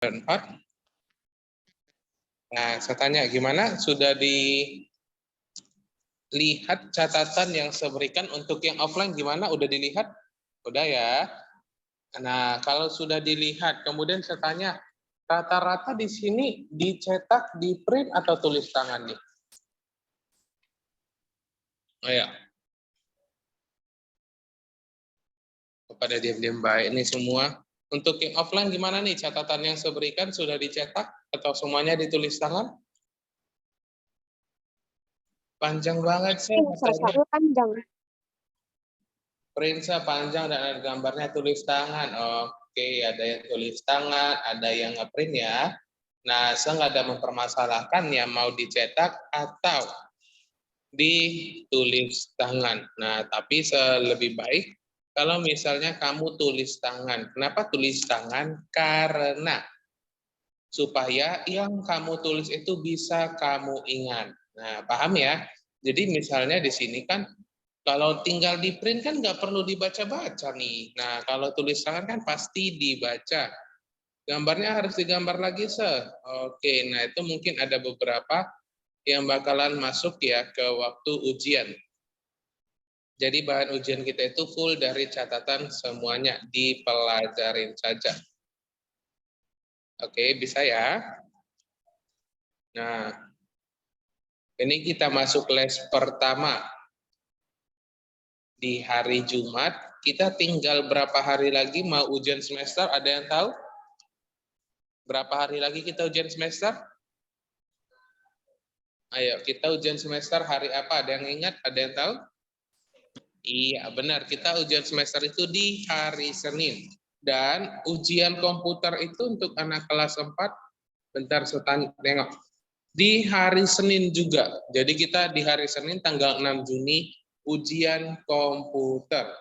4. Nah, saya tanya gimana? Sudah dilihat catatan yang saya berikan untuk yang offline gimana? Udah dilihat? Udah ya. Nah, kalau sudah dilihat, kemudian saya tanya, rata-rata di sini dicetak, di print atau tulis tangan nih? Oh ya. Pada diam-diam baik ini semua. Untuk yang offline gimana nih? Catatan yang saya berikan sudah dicetak atau semuanya ditulis tangan? Panjang banget sih katanya. Panjang. Print panjang dan ada gambarnya tulis tangan. Oke, ada yang tulis tangan, ada yang ngeprint ya. Nah, saya nggak ada mempermasalahkan yang mau dicetak atau ditulis tangan. Nah, tapi lebih baik kalau misalnya kamu tulis tangan. Kenapa tulis tangan? Karena supaya yang kamu tulis itu bisa kamu ingat. Nah, paham ya? Jadi misalnya di sini kan kalau tinggal di print kan nggak perlu dibaca-baca nih. Nah, kalau tulis tangan kan pasti dibaca. Gambarnya harus digambar lagi, Sir. Oke, nah itu mungkin ada beberapa yang bakalan masuk ya ke waktu ujian. Jadi bahan ujian kita itu full dari catatan semuanya, dipelajarin saja. Oke, bisa ya? Nah, ini kita masuk les pertama. Di hari Jumat, kita tinggal berapa hari lagi mau ujian semester, ada yang tahu? Berapa hari lagi kita ujian semester? Ayo, kita ujian semester hari apa? Ada yang ingat? Ada yang tahu? Iya, benar. Kita ujian semester itu di hari Senin. Dan ujian komputer itu untuk anak kelas 4, bentar saya tengok. Di hari Senin juga. Jadi kita di hari Senin tanggal 6 Juni ujian komputer.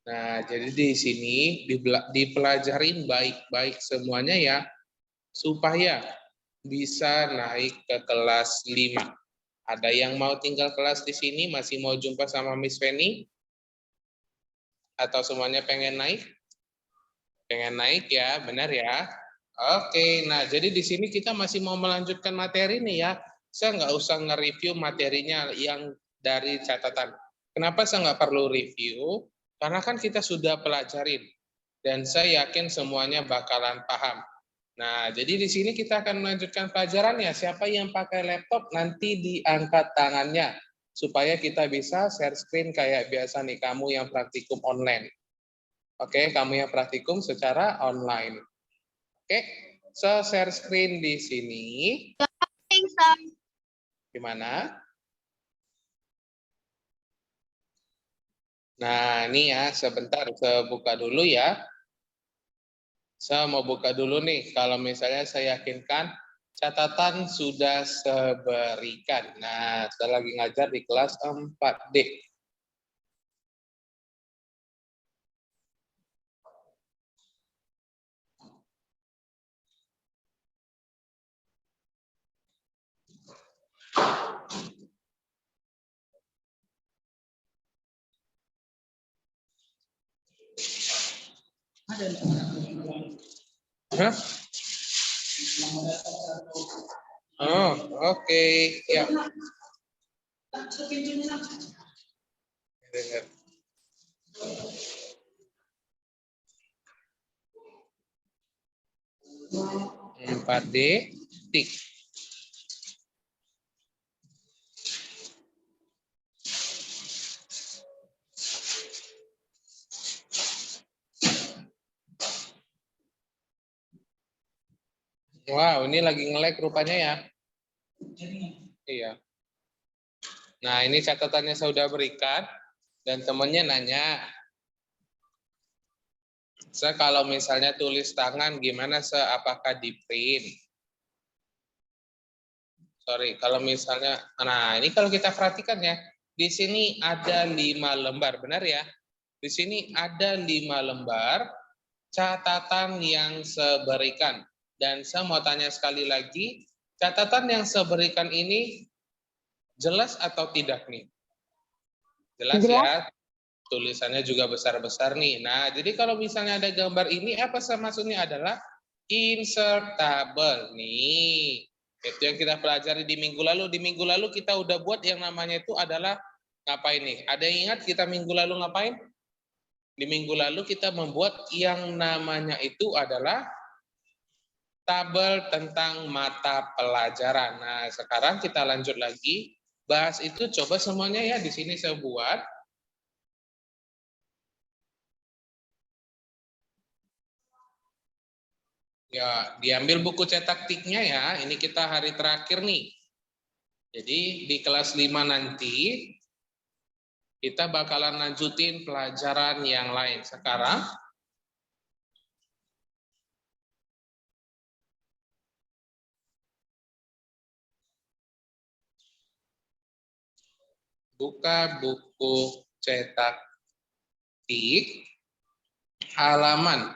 Nah, jadi di sini dipelajarin baik-baik semuanya ya, supaya bisa naik ke kelas 5. Ada yang mau tinggal kelas di sini, masih mau jumpa sama Miss Feni? Atau semuanya pengen naik? Pengen naik ya, benar ya? Oke, nah jadi di sini kita masih mau melanjutkan materi nih ya. Saya nggak usah nge-review materinya yang dari catatan. Kenapa saya nggak perlu review? Karena kan kita sudah pelajarin. Dan saya yakin semuanya bakalan paham. Nah, jadi di sini kita akan melanjutkan pelajarannya. Siapa yang pakai laptop nanti diangkat tangannya. Supaya kita bisa share screen kayak biasa nih, kamu yang praktikum online. Oke, kamu yang praktikum secara online. Oke, so share screen di sini. Gimana? Nah, ini ya, sebentar saya buka dulu ya. Saya mau buka dulu nih, kalau misalnya saya yakinkan catatan sudah saya berikan. Nah, saya lagi ngajar di kelas 4D. Hah? Oh, oke. Ya. Dengar. 4D, tik. Wow, ini lagi nge-lag rupanya ya. Iya. Nah, ini catatannya saya sudah berikan. Dan temannya nanya, saya kalau misalnya tulis tangan, gimana apakah di print? Sorry, kalau misalnya, nah ini kalau kita perhatikan ya, di sini ada 5 lembar, benar ya? Di sini ada 5 lembar catatan yang saya berikan. Dan saya mau tanya sekali lagi, catatan yang saya berikan ini jelas atau tidak nih? Jelas ya, tulisannya juga besar-besar nih. Nah, jadi kalau misalnya ada gambar ini, apa maksudnya adalah insertable. Nih, itu yang kita pelajari di minggu lalu. Di minggu lalu kita udah buat yang namanya itu adalah ngapain nih? Ada yang ingat kita minggu lalu ngapain? Di minggu lalu kita membuat yang namanya itu adalah tabel tentang mata pelajaran. Nah, sekarang kita lanjut lagi bahas itu. Coba semuanya ya, di sini saya buat. Ya, diambil buku cetak tiknya ya. Ini kita hari terakhir nih. Jadi di kelas 5 nanti kita bakalan lanjutin pelajaran yang lain. Sekarang buka buku cetak tik halaman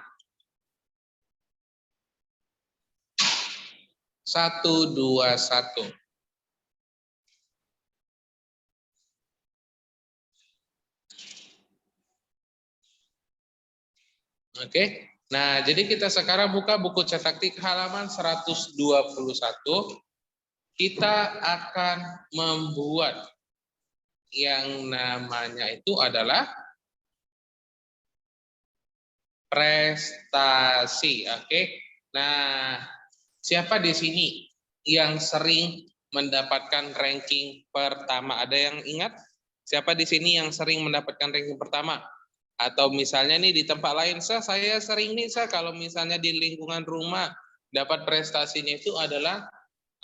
121. Oke. Nah, jadi kita sekarang buka buku cetak tik halaman 121. Kita akan membuat yang namanya itu adalah prestasi. Oke. Nah, siapa di sini yang sering mendapatkan ranking pertama? Ada yang ingat? Siapa di sini yang sering mendapatkan ranking pertama? Atau misalnya nih di tempat lain, saya sering nih, kalau misalnya di lingkungan rumah dapat prestasinya itu adalah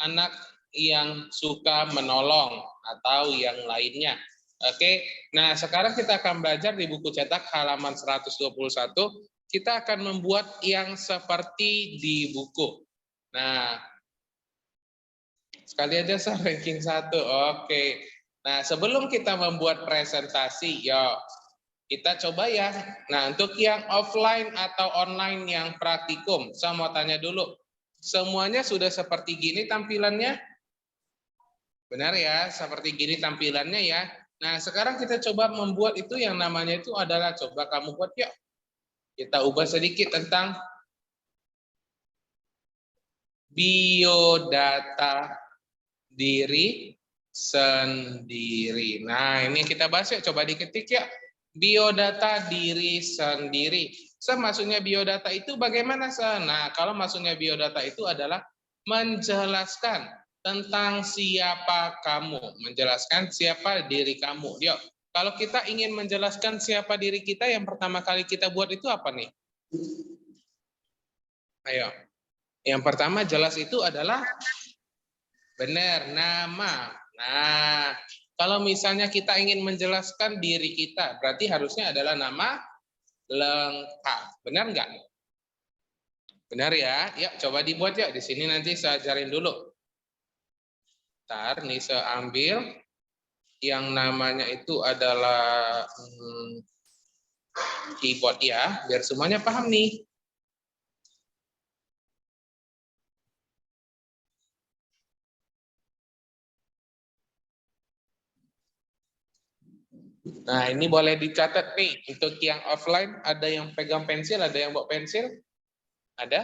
anak yang suka menolong atau yang lainnya. Oke, nah sekarang kita akan belajar di buku cetak halaman 121. Kita akan membuat yang seperti di buku. Nah, sekali aja ranking 1. Oke. Nah, sebelum kita membuat presentasi, yuk kita coba ya. Nah, untuk yang offline atau online yang praktikum, saya mau tanya dulu. Semuanya sudah seperti gini tampilannya? Benar ya, seperti gini tampilannya ya. Nah, sekarang kita coba membuat itu yang namanya itu adalah, coba kamu buat yuk. Kita ubah sedikit tentang biodata diri sendiri. Nah, ini kita bahas ya, coba diketik ya. Biodata diri sendiri. Maksudnya biodata itu bagaimana, Nah, kalau maksudnya biodata itu adalah menjelaskan tentang siapa kamu, menjelaskan siapa diri kamu. Yuk, kalau kita ingin menjelaskan siapa diri kita, yang pertama kali kita buat itu apa nih? Ayo. Yang pertama jelas itu adalah benar, nama. Nah, kalau misalnya kita ingin menjelaskan diri kita, berarti harusnya adalah nama lengkap. Benar nggak? Benar ya? Ya, coba dibuat ya. Di sini nanti saya ajarin dulu. Ntar nih saya ambil yang namanya itu adalah keyboard ya, biar semuanya paham nih. Nah, ini boleh dicatat nih. Untuk yang offline, ada yang pegang pensil, ada yang bawa pensil? Ada?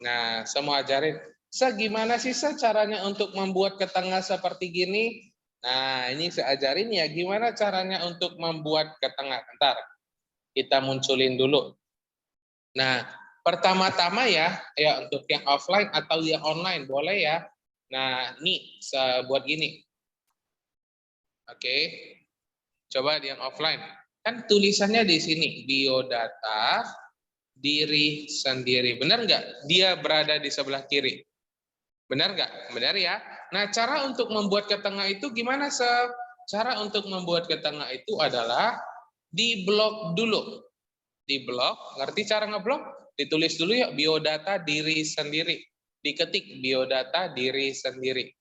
Nah, saya mau ajarin. Gimana sih caranya untuk membuat ke tengah seperti gini? Nah, ini saya ajarin ya, gimana caranya untuk membuat ke tengah. Bentar, kita munculin dulu. Nah, pertama-tama ya untuk yang offline atau yang online, boleh ya. Nah, ini saya buat gini. Oke. Coba yang offline. Kan tulisannya di sini, biodata diri sendiri. Benar nggak? Dia berada di sebelah kiri. Benar nggak? Benar ya. Nah, cara untuk membuat ke tengah itu gimana, Cara untuk membuat ke tengah itu adalah diblok dulu. Diblok, ngerti cara ngeblok? Ditulis dulu ya, biodata diri sendiri. Diketik biodata diri sendiri.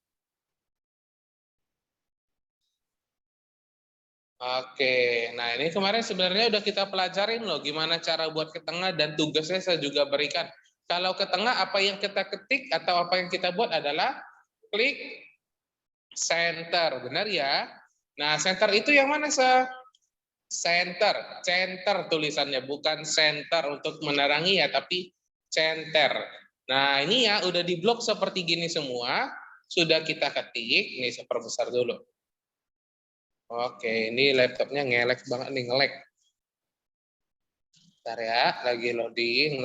Oke, nah ini kemarin sebenarnya udah kita pelajarin loh gimana cara buat ke tengah, dan tugasnya saya juga berikan. Kalau ke tengah apa yang kita ketik atau apa yang kita buat adalah klik center, benar ya? Nah, center itu yang mana, Center tulisannya, bukan center untuk menerangi ya, tapi center. Nah, ini ya udah diblok seperti gini semua, sudah kita ketik, ini saya perbesar dulu. Oke, ini laptopnya ngelek banget nih, ngelek. Bentar ya, lagi loading.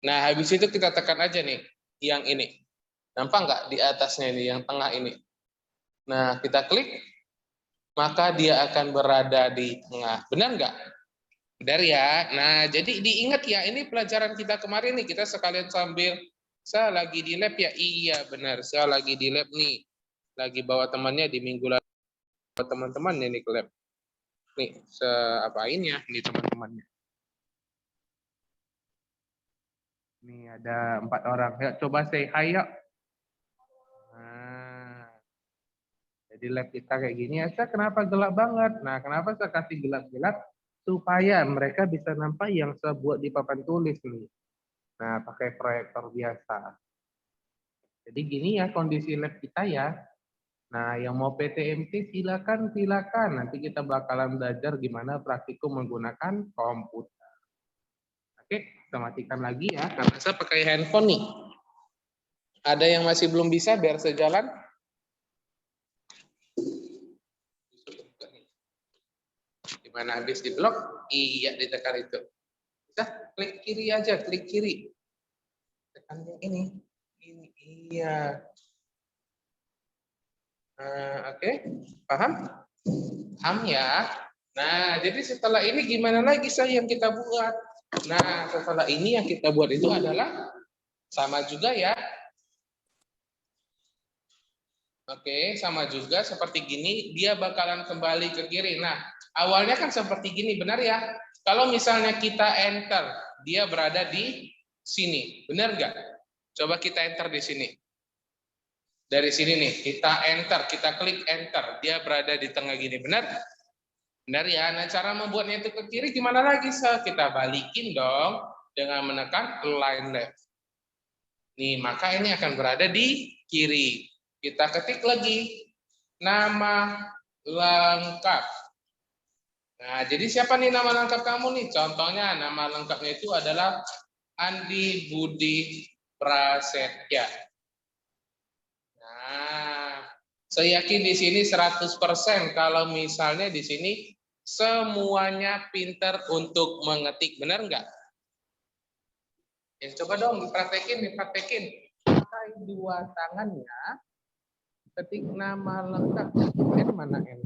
Nah, habis itu kita tekan aja nih, yang ini. Nampak nggak di atasnya ini, yang tengah ini? Nah, kita klik, maka dia akan berada di tengah. Benar nggak? Benar ya. Nah, jadi diingat ya, ini pelajaran kita kemarin nih, kita sekalian sambil, saya lagi di lab ya? Iya, benar. Saya lagi di lab nih. Lagi bawa temannya di minggu lalu, bawa teman-temannya nih ke lab. Nih, apain ya, nih teman-temannya. Nih ada 4 orang. Yuk, coba say hi yuk. Nah, jadi lab kita kayak gini. Saya kenapa gelap banget? Nah, kenapa saya kasih gelap-gelap? Supaya mereka bisa nampak yang saya buat di papan tulis nih. Nah, pakai proyektor biasa. Jadi gini ya kondisi lab kita ya. Nah, yang mau PTMT silakan. Nanti kita bakalan belajar gimana praktikum menggunakan komputer. Oke, kita matikan lagi ya. Karena saya pakai handphone nih. Ada yang masih belum bisa biar sejalan? Dimana habis di blok? Iya, ditekan itu. Kita klik kiri aja, klik kiri. Tekan yang ini. Ini, iya. Oke, paham? Paham ya? Nah, jadi setelah ini gimana lagi saya yang kita buat? Nah, setelah ini yang kita buat itu adalah sama juga ya. Oke, sama juga seperti gini, dia bakalan kembali ke kiri. Nah, awalnya kan seperti gini, benar ya? Kalau misalnya kita enter, dia berada di sini, benar nggak? Coba kita enter di sini. Dari sini nih, kita enter, kita klik enter, dia berada di tengah gini, benar? Benar ya? Nah, cara membuatnya itu ke kiri gimana lagi? Kita balikin dong dengan menekan line left. Nih, maka ini akan berada di kiri. Kita ketik lagi nama lengkap. Nah, jadi siapa nih nama lengkap kamu nih? Contohnya nama lengkapnya itu adalah Andi Budi Prasetya. Nah, saya yakin di sini 100% kalau misalnya di sini semuanya pinter untuk mengetik. Benar nggak? Ya, coba dong dipraktekin. Pakai dua tangannya, ketik nama lengkap. N mana N?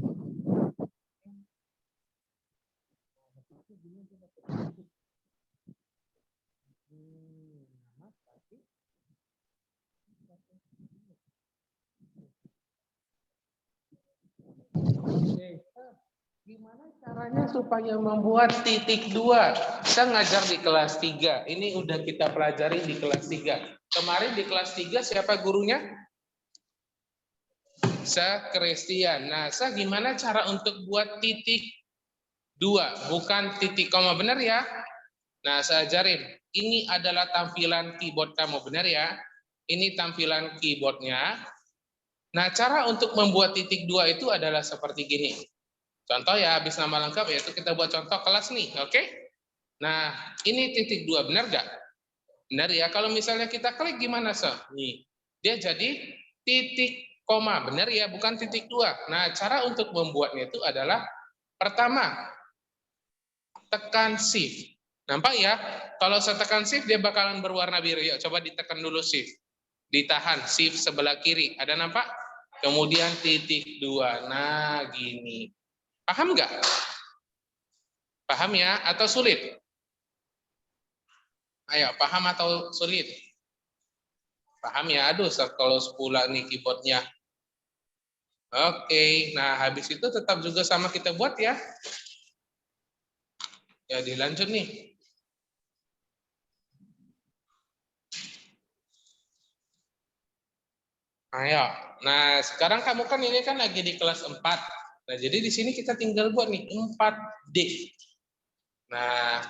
Gimana caranya supaya membuat titik 2? Saya ngajar di kelas 3. Ini udah kita pelajari di kelas 3. Kemarin di kelas 3 siapa gurunya? Saya Christian. Nah, saya gimana cara untuk buat titik 2? Bukan titik koma, benar ya? Nah, saya ajarin. Ini adalah tampilan keyboard kamu, benar ya? Ini tampilan keyboardnya. Nah, cara untuk membuat titik 2 itu adalah seperti gini. Contoh ya, habis nama lengkap, yaitu kita buat contoh kelas nih, oke? Nah, ini titik 2, benar nggak? Benar ya, kalau misalnya kita klik gimana, so? Nih, dia jadi titik koma, benar ya, bukan titik 2. Nah, cara untuk membuatnya itu adalah, pertama, tekan shift. Nampak ya, kalau saya tekan shift, dia bakalan berwarna biru. Yuk, coba ditekan dulu shift. Ditahan, shift sebelah kiri. Ada nampak? Kemudian titik 2. Nah, gini. Paham nggak? Paham ya? Atau sulit? Ayo, paham atau sulit? Paham ya? Aduh, kalau 10 nih keyboardnya. Oke, nah habis itu tetap juga sama kita buat ya. Ya, dilanjut nih. Ayo. Nah, sekarang kamu kan ini kan lagi di kelas 4. Nah, jadi di sini kita tinggal buat nih 4D. Nah,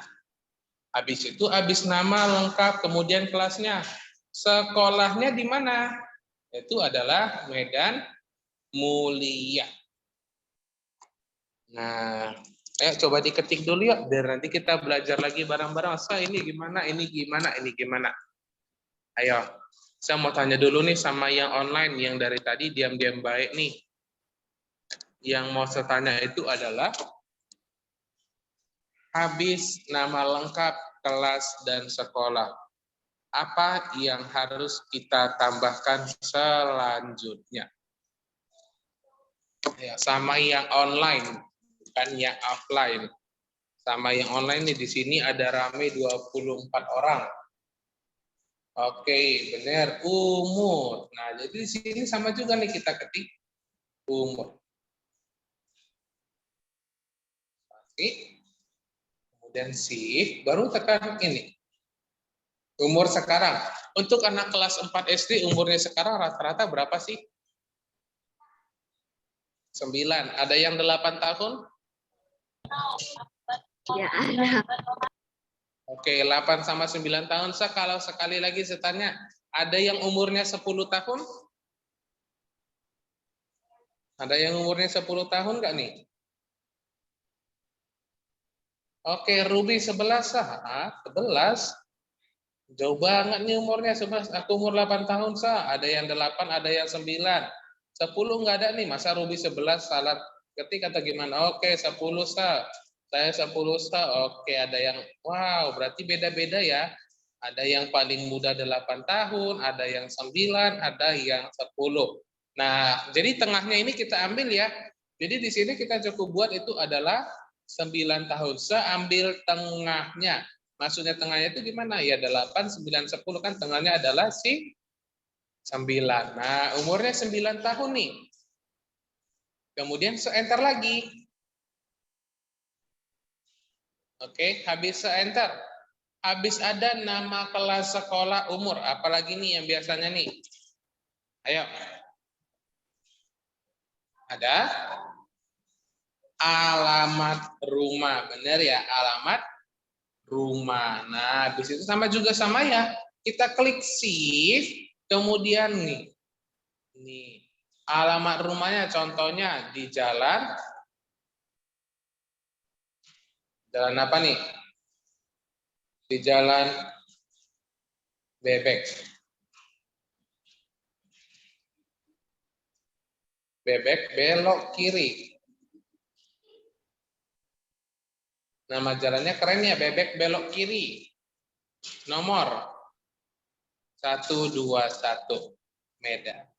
habis itu habis nama lengkap kemudian kelasnya. Sekolahnya di mana? Itu adalah Medan Mulia. Nah, Ayo coba diketik dulu ya, biar nanti kita belajar lagi bareng-bareng. Ini gimana, ini gimana, ini gimana. Ayo, saya mau tanya dulu nih sama yang online, yang dari tadi diam-diam baik nih. Yang mau saya tanya itu adalah, habis nama lengkap, kelas, dan sekolah, apa yang harus kita tambahkan selanjutnya? Ya, sama yang online, bukan yang offline. Sama yang online nih, di sini ada rame 24 orang. Oke, benar. Umur. Nah, jadi di sini sama juga nih kita ketik umur. Oke. Kemudian shift, baru tekan ini. Umur sekarang. Untuk anak kelas 4 SD, umurnya sekarang rata-rata berapa sih? 9. Ada yang 8 tahun? Ya, ada. Oke, 8 sama 9 tahun. Kalau sekali lagi saya tanya, ada yang umurnya 10 tahun? Ada yang umurnya 10 tahun nggak nih? Oke, Ruby 11 sah. 11. Jauh banget nih umurnya. 11. Aku umur 8 tahun sah. Ada yang 8, ada yang 9. 10 nggak ada nih. Masa Ruby 11 salah ketik atau gimana? Oke, 10 sah. Saya 10 sah. Oke, ada yang, wow, berarti beda-beda ya. Ada yang paling muda 8 tahun, ada yang 9, ada yang 10. Nah, jadi tengahnya ini kita ambil ya. Jadi di sini kita cukup buat itu adalah 9 tahun. Seambil tengahnya. Maksudnya tengahnya itu gimana? Ya 8, 9, 10 kan tengahnya adalah si 9. Nah, umurnya 9 tahun nih. Kemudian se-enter lagi. Oke, habis se-enter. Habis ada nama kelas sekolah umur. Apalagi nih yang biasanya nih? Ayo. Ada alamat rumah. Benar ya, alamat rumah. Nah, habis itu sama juga sama ya. Kita klik shift, kemudian nih. Nih, alamat rumahnya contohnya di jalan apa nih? Di Jalan Bebek. Bebek belok kiri. Nama jalannya keren ya, Bebek belok kiri. Nomor 121 Medan.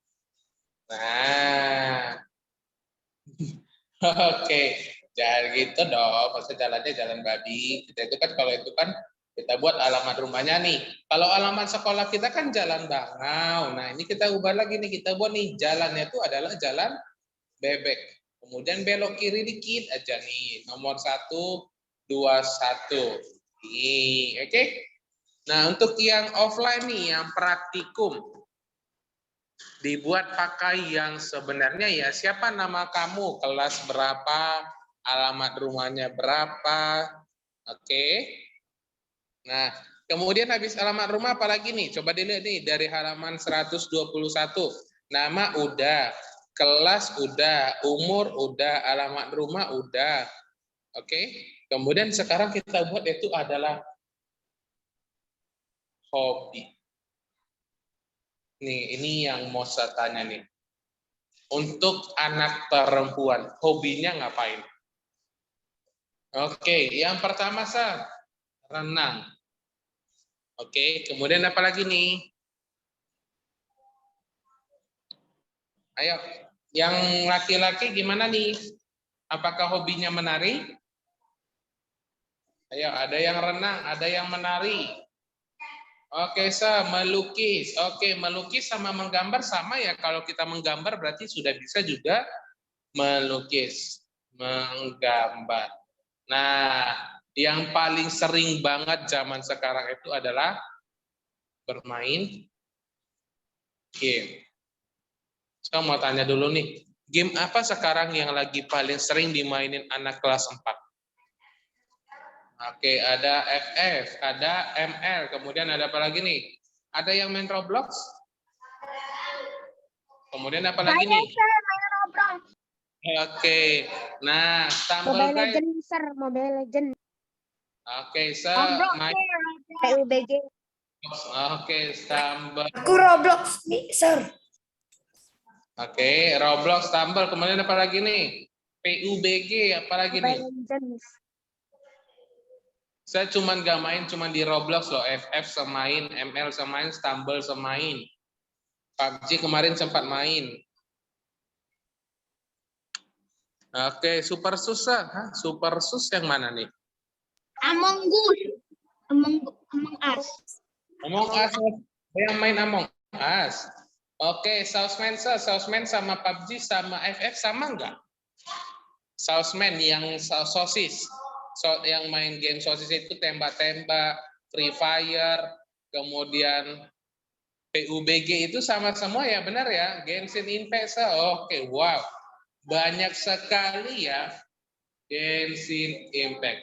Nah, oke, jangan gitu dong. Maksudnya jalannya jalan babi. Kita itu kan kalau itu kan kita buat alamat rumahnya nih. Kalau alamat sekolah kita kan Jalan Bangau. Nah, ini kita ubah lagi nih. Kita buat nih jalannya itu adalah Jalan Bebek. Kemudian belok kiri dikit aja nih. Nomor 121. Nih, oke. Nah, untuk yang offline nih, yang praktikum, dibuat pakai yang sebenarnya ya, siapa nama kamu, kelas berapa, alamat rumahnya berapa, oke. Nah, kemudian habis alamat rumah apalagi nih, coba dilihat nih dari halaman 121, nama udah, kelas udah, umur udah, alamat rumah udah, oke. Kemudian sekarang kita buat itu adalah hobi. Nih, ini yang mau saya tanya nih. Untuk anak perempuan, hobinya ngapain? Oke, yang pertama renang. Oke, kemudian apa lagi nih? Ayo, yang laki-laki gimana nih? Apakah hobinya menari? Ayo, ada yang renang, ada yang menari. Oke, melukis. Oke, melukis sama menggambar sama ya. Kalau kita menggambar berarti sudah bisa juga melukis, menggambar. Nah, yang paling sering banget zaman sekarang itu adalah bermain game. Saya mau tanya dulu nih, game apa sekarang yang lagi paling sering dimainin anak kelas 4? Oke, ada FF, ada ML, kemudian ada apa lagi nih? Ada yang main Roblox? Kemudian apa lagi nih? Oke. Nah, Stumble Mobile guys. Legend, Sir. Mobile Legend. Oke, Roblox, main. PUBG. Oke, Stumble. Aku Roblox nih, Sir. Oke, Roblox, Stumble. Kemudian apa lagi nih? PUBG, apa lagi nih? Mobile Legends. Saya cuman gak main cuman di Roblox loh. FF semain, ML semain, Stumble semain. PUBG kemarin sempat main. Oke, Super Susah. Hah, Super Sus yang mana nih? Among Us. Among Us. Among Us. Yang main Among Us. Oke, Sauceman sama PUBG sama FF sama nggak? Sauceman yang sosis. Yang main game sosis itu tembak-tembak, Free Fire, kemudian PUBG itu sama semua ya, benar ya? Genshin Impact. Oke, wow. Banyak sekali ya Genshin Impact.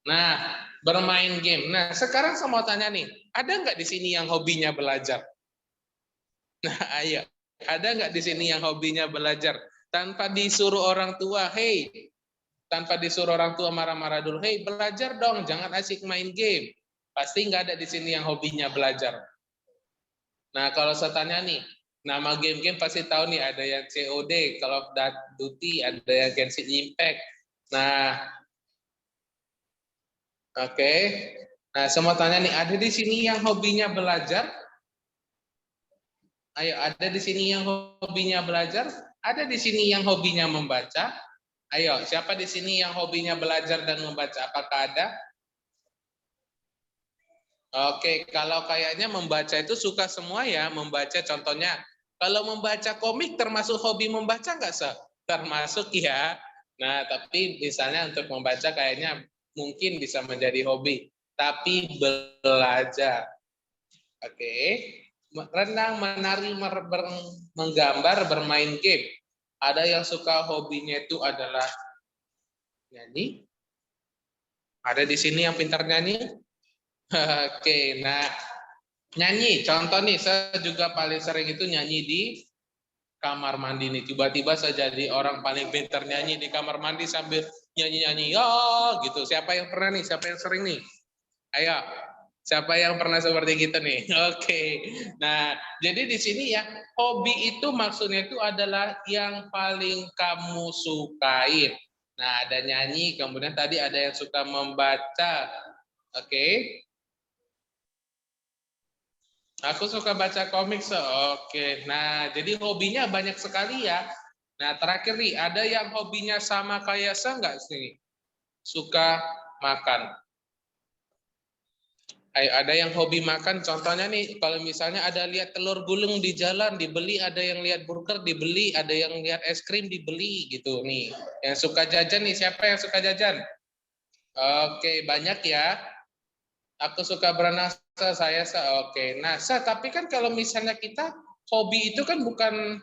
Nah, bermain game. Nah, sekarang saya mau tanya nih, ada nggak di sini yang hobinya belajar? Nah, ayo. Ada nggak di sini yang hobinya belajar? Tanpa disuruh orang tua, hey, tanpa disuruh orang tua marah-marah dulu, hey, belajar dong, jangan asik main game. Pasti nggak ada di sini yang hobinya belajar. Nah, kalau saya tanya nih, nama game-game pasti tahu nih, ada yang COD, Call of Duty, ada yang Genshin Impact. Nah, oke. Nah, saya mau tanya nih, ada di sini yang hobinya belajar? Ayo, ada di sini yang hobinya belajar? Ada di sini yang hobinya membaca? Ayo, siapa di sini yang hobinya belajar dan membaca? Apakah ada? Oke, kalau kayaknya membaca itu suka semua ya, membaca contohnya. Kalau membaca komik termasuk hobi membaca nggak, Sir? Termasuk ya. Nah, tapi misalnya untuk membaca kayaknya mungkin bisa menjadi hobi. Tapi belajar. Oke. Renang, menari, menggambar, bermain game. Ada yang suka hobinya itu adalah nyanyi. Ada di sini yang pintar nyanyi. Oke, nah nyanyi. Contoh nih, saya juga paling sering itu nyanyi di kamar mandi nih. Tiba-tiba saya jadi orang paling pintar nyanyi di kamar mandi sambil nyanyi-nyanyi. Ya, gitu. Siapa yang pernah nih? Siapa yang sering nih? Ayo, siapa yang pernah seperti gitu nih? Oke. Nah, jadi di sini ya, hobi itu maksudnya itu adalah yang paling kamu sukain. Nah, ada nyanyi, kemudian tadi ada yang suka membaca. Oke. Aku suka baca komik. Oke. Nah, jadi hobinya banyak sekali ya. Nah, terakhir nih, ada yang hobinya sama kayak saya nggak sih? Suka makan. Ada yang hobi makan, contohnya nih, kalau misalnya ada lihat telur gulung di jalan, dibeli, ada yang lihat burger, dibeli, ada yang lihat es krim, dibeli, gitu nih. Yang suka jajan nih, siapa yang suka jajan? Oke, banyak ya. Aku suka berenang, oke. Nah, tapi kan kalau misalnya kita, hobi itu kan bukan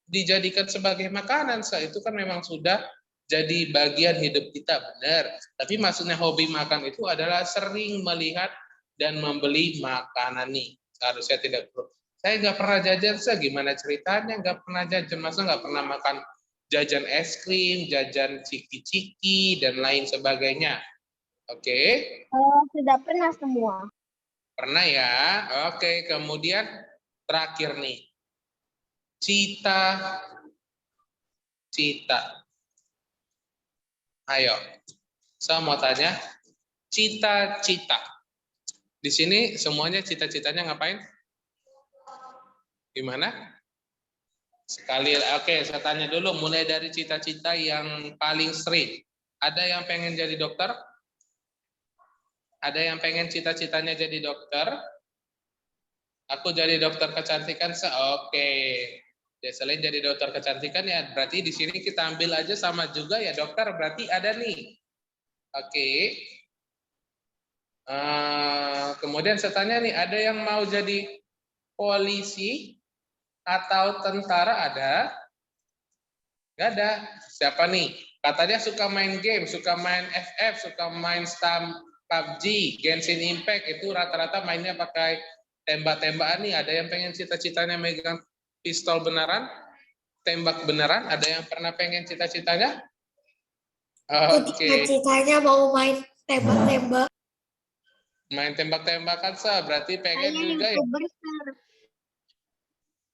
dijadikan sebagai makanan, itu kan memang sudah jadi bagian hidup kita, benar. Tapi maksudnya hobi makan itu adalah sering melihat dan membeli makanan nih. Seharusnya tidak perlu. Saya nggak pernah jajan, gimana ceritanya nggak pernah jajan? Masa nggak pernah makan jajan es krim, jajan ciki-ciki, dan lain sebagainya. Oke. Sudah pernah semua. Pernah ya? Oke, kemudian terakhir nih. Cita-cita. Ayo, saya mau tanya, cita-cita. Di sini semuanya cita-citanya ngapain? Gimana? Sekali, oke, saya tanya dulu, mulai dari cita-cita yang paling sering. Ada yang pengen jadi dokter? Ada yang pengen cita-citanya jadi dokter? Aku jadi dokter kecantikan, oke. Ya, selain jadi dokter kecantikan ya, berarti di sini kita ambil aja sama juga ya dokter, berarti ada nih. Oke. Kemudian saya tanya nih, ada yang mau jadi polisi atau tentara? Ada? Gak ada. Siapa nih? Katanya suka main game, suka main FF, suka main PUBG, Genshin Impact, itu rata-rata mainnya pakai tembak-tembakan nih. Ada yang pengen cita-citanya megang pistol beneran? tembak beneran? Ada yang pernah pengen cita-citanya? Aku Oke, cita-citanya mau main tembak-tembak. main tembak-tembakan sah, berarti pengen Saya juga ya. YouTuber, Sir.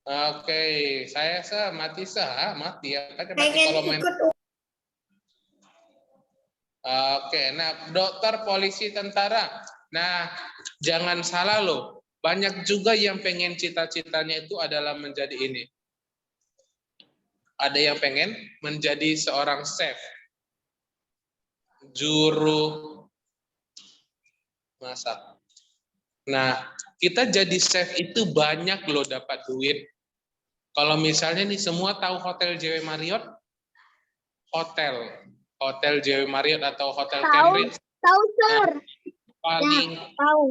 Oke, saya sah mati sah, mati ya. Kan mati Pengen kalau main. ikut Oke, nah dokter, polisi, tentara. Nah, jangan salah loh. Banyak juga yang pengen cita-citanya itu adalah menjadi ini. Ada yang pengen menjadi seorang chef, juru masak. Nah, kita jadi chef itu banyak loh dapat duit. Kalau misalnya nih semua tahu Hotel JW Marriott, hotel, Hotel JW Marriott atau Hotel Tahu, Cambridge, tahu, nah, Sir. paling Ya, tahu.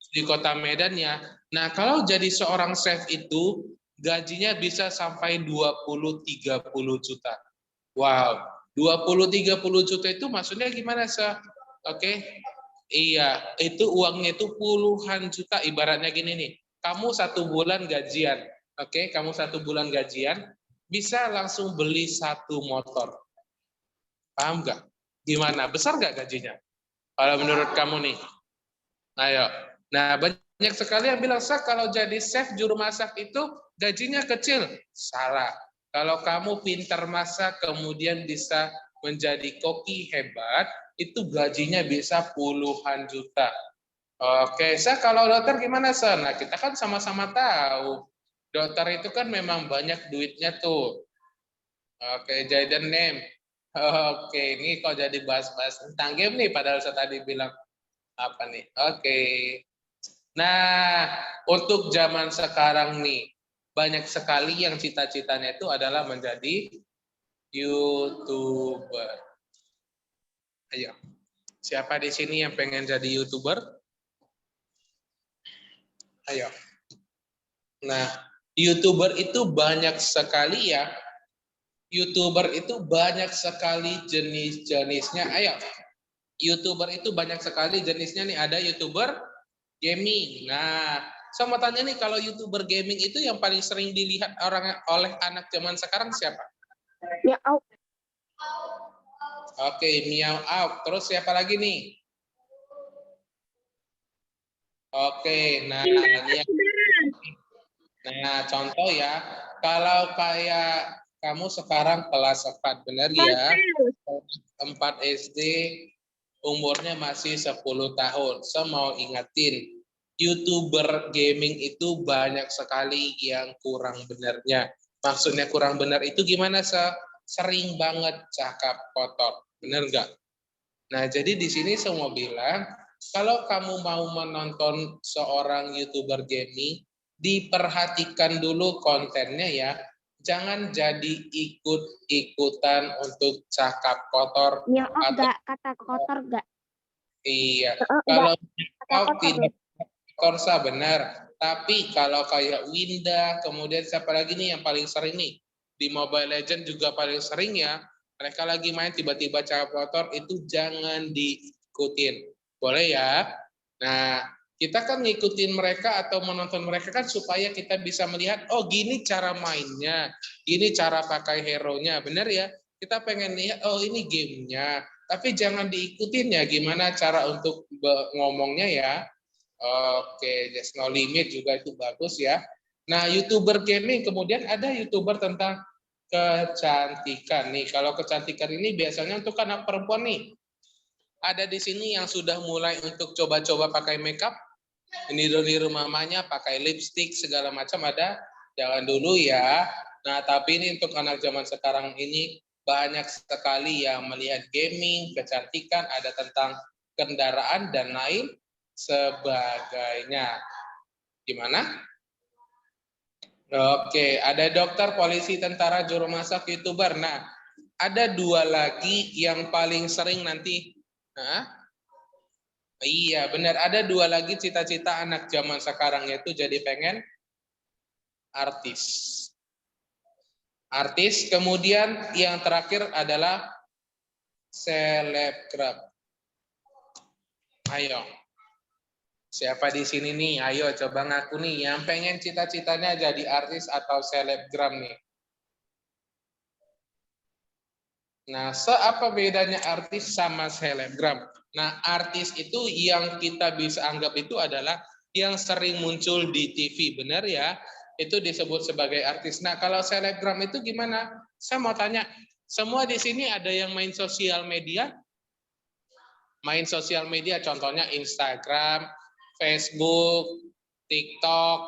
di kota Medan ya. Nah, kalau jadi seorang chef itu gajinya bisa sampai 20-30 juta. Wow, 20-30 juta itu maksudnya gimana, Sir? Oke. Iya, itu uangnya itu puluhan juta, ibaratnya gini nih. Kamu 1 bulan gajian. Oke, kamu 1 bulan gajian bisa langsung beli 1 motor. Paham nggak? Gimana? Besar nggak gajinya? Kalau menurut kamu nih? Ayo. Nah, banyak sekali yang bilang, "Sak, kalau jadi chef juru masak itu gajinya kecil." Salah. Kalau kamu pintar masak, kemudian bisa menjadi koki hebat, itu gajinya bisa puluhan juta. Oke, Sa, kalau dokter gimana, Sa? Nah, kita kan sama-sama tahu. Dokter itu kan memang banyak duitnya tuh. Oke, Jaden name. Oke, ini kok jadi bahas-bahas tentang game nih, padahal saya tadi bilang apa nih? Oke. Nah, untuk zaman sekarang nih, banyak sekali yang cita-citanya itu adalah menjadi YouTuber. Ayo, siapa di sini yang pengen jadi YouTuber? Ayo. Nah, YouTuber itu banyak sekali ya. YouTuber itu banyak sekali jenis-jenisnya. Ayo, YouTuber itu banyak sekali jenisnya nih. Ada YouTuber gaming. Nah, saya mau tanya nih, kalau YouTuber gaming itu yang paling sering dilihat orang oleh anak zaman sekarang siapa? Ya, au. Oke, Miao Out. Terus siapa lagi nih? Oke, nah ini nah contoh ya, kalau kayak kamu sekarang kelas 4 benar ya, 4 SD, umurnya masih 10 tahun. Saya mau ingatin, YouTuber gaming itu banyak sekali yang kurang benarnya. Maksudnya kurang benar itu gimana, sering banget cakap kotor. Benar nggak? Nah, jadi di sini saya mau bilang, kalau kamu mau menonton seorang YouTuber gaming, diperhatikan dulu kontennya ya. Jangan jadi ikut-ikutan untuk cakap kotor Ya, oh, atau enggak. Kata kotor, enggak. iya. Oh, enggak. Kalau Kata kau kotor. tidak korsa benar, tapi kalau kayak Winda, kemudian siapa lagi nih yang paling sering nih di Mobile Legend juga paling sering ya, mereka lagi main tiba-tiba cakap kotor itu jangan diikutin, boleh ya. Nah, kita kan ngikutin mereka atau menonton mereka kan supaya kita bisa melihat, oh gini cara mainnya, gini cara pakai hero-nya, benar ya. Kita pengen lihat, oh ini gamenya, tapi jangan diikutin ya gimana cara untuk ngomongnya ya. Oke, Just No Limit juga itu bagus ya. Nah, YouTuber gaming, kemudian ada YouTuber tentang kecantikan nih. Kalau kecantikan ini biasanya untuk anak perempuan nih. Ada di sini yang sudah mulai untuk coba-coba pakai makeup, niru-niru mamanya, pakai lipstick segala macam ada. Jangan dulu ya. Nah, tapi ini untuk anak zaman sekarang ini banyak sekali yang melihat gaming, kecantikan, ada tentang kendaraan dan lain sebagainya. Gimana? Oke, ada dokter, polisi, tentara, juru masak, YouTuber. Nah, ada 2 lagi yang paling sering nanti. Hah? Iya, benar. Ada 2 lagi cita-cita anak zaman sekarang yaitu jadi pengen artis. Artis, kemudian yang terakhir adalah selebgram. Ayo. Siapa di sini nih? Ayo coba ngaku nih yang pengen cita-citanya jadi artis atau selebgram nih. Nah, apa bedanya artis sama selebgram? Nah, artis itu yang kita bisa anggap itu adalah yang sering muncul di TV, benar ya? Itu disebut sebagai artis. Nah, kalau selebgram itu gimana? Saya mau tanya, semua di sini ada yang main sosial media? Main sosial media, contohnya Instagram, Facebook, TikTok,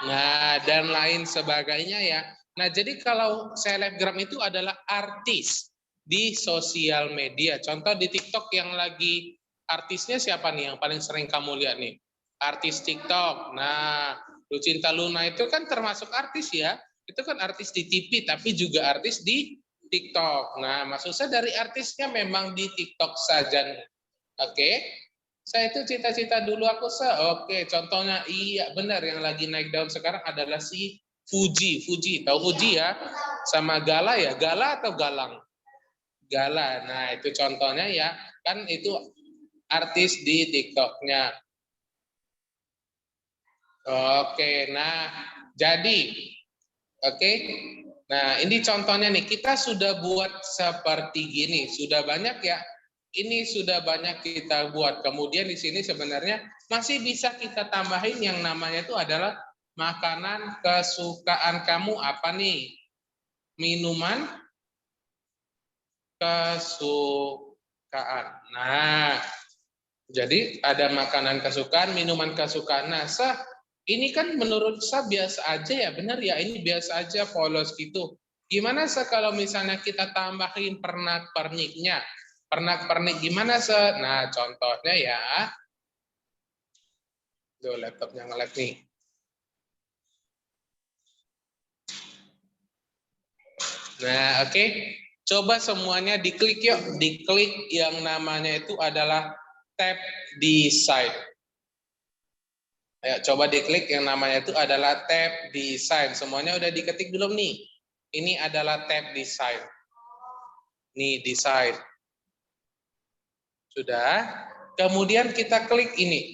nah, dan lain sebagainya ya. Nah, jadi kalau selebgram itu adalah artis di sosial media. Contoh di TikTok yang lagi artisnya siapa nih yang paling sering kamu lihat nih? Artis TikTok. Nah, Lucinta Luna itu kan termasuk artis ya. Itu kan artis di TV tapi juga artis di TikTok. Nah, maksud saya dari artisnya memang di TikTok saja nih. Oke. Saya itu cita-cita dulu oke, contohnya iya benar yang lagi naik daun sekarang adalah si Fuji. Fuji, tahu Fuji ya? Sama Gala ya, Gala atau Galang? Gala. Nah, itu contohnya ya, kan itu artis di TikToknya. Oke, nah jadi oke. Nah, ini contohnya nih, kita sudah buat seperti gini, sudah banyak ya. Ini sudah banyak kita buat. Kemudian di sini sebenarnya masih bisa kita tambahin yang namanya itu adalah makanan kesukaan kamu apa nih? Minuman kesukaan. Nah, jadi ada makanan kesukaan, minuman kesukaan. Nah, ini kan menurut saya biasa aja ya, benar ya, ini biasa aja polos gitu. Gimana kalau misalnya kita tambahin pernak-perniknya? Pernak-pernik gimana Nah, contohnya ya, tuh laptopnya nge-lag nih. Nah, oke. Coba semuanya diklik yuk, diklik yang namanya itu adalah tab design. Ayo coba diklik yang namanya itu adalah tab design. Semuanya udah diketik belum nih? Ini adalah tab design. Nih design. Sudah. Kemudian kita klik ini.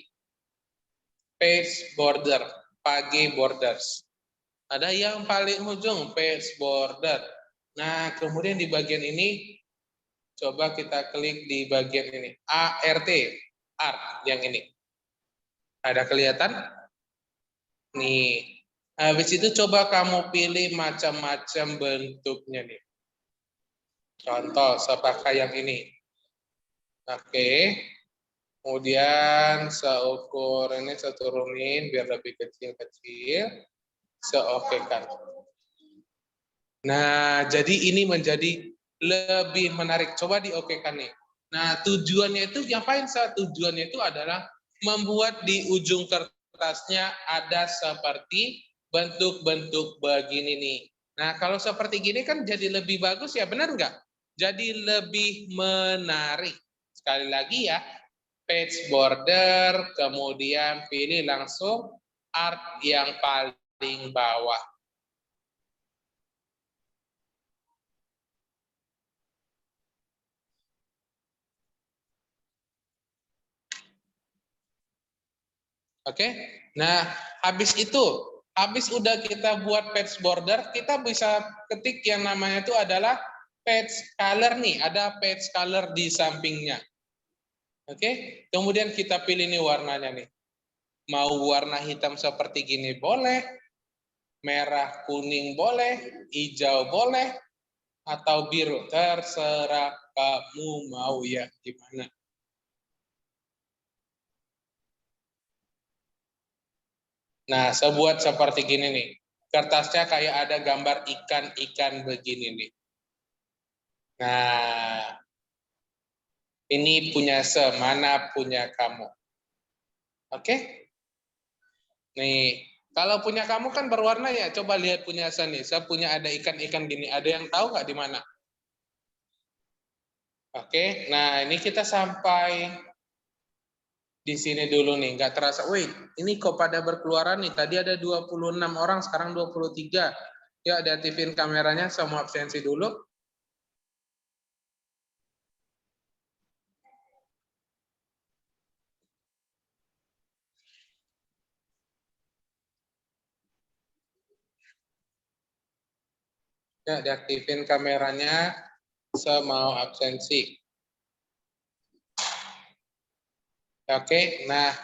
Page border, page borders. Ada yang paling ujung page border. Nah, kemudian di bagian ini coba kita klik di bagian ini. ART, art yang ini. Ada kelihatan? Nih. Habis itu coba kamu pilih macam-macam bentuknya nih. Contoh, saya pakai yang ini. Oke. Kemudian seukur ini saya turunin biar lebih kecil-kecil. Seokekan. Nah, jadi ini menjadi lebih menarik. Coba diokekan nih. Nah, tujuannya itu ngapain? Tujuannya itu adalah membuat di ujung kertasnya ada seperti bentuk-bentuk begini nih. Nah, kalau seperti gini kan jadi lebih bagus ya, benar nggak? Jadi lebih menarik. Sekali lagi ya, page border, kemudian pilih langsung art yang paling bawah. Oke, nah habis udah kita buat page border, kita bisa ketik yang namanya itu adalah page color nih, ada page color di sampingnya. Oke, kemudian kita pilih nih warnanya nih. Mau warna hitam seperti gini boleh, merah kuning boleh, hijau boleh, atau biru, terserah kamu mau ya gimana. Nah, sebuat seperti gini nih. Kertasnya kayak ada gambar ikan-ikan begini nih. Nah, ini punya mana punya kamu. Oke? Nih, kalau punya kamu kan berwarna ya. Coba lihat punya saya nih. Saya punya ada ikan-ikan gini. Ada yang tahu nggak di mana? Oke, nah ini kita sampai di sini dulu nih. Nggak terasa, wait, ini kok pada berkeluaran nih. Tadi ada 26 orang, sekarang 23. Yuk, deaktifin kameranya, semua absensi dulu. Ya, diaktifin kameranya semau absensi. Oke, nah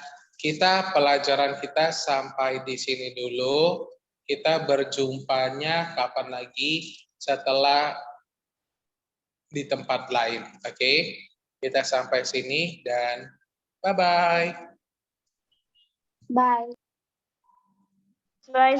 pelajaran kita sampai di sini dulu. Kita berjumpanya kapan lagi setelah di tempat lain. Oke, kita sampai sini dan bye-bye. Bye. Bye.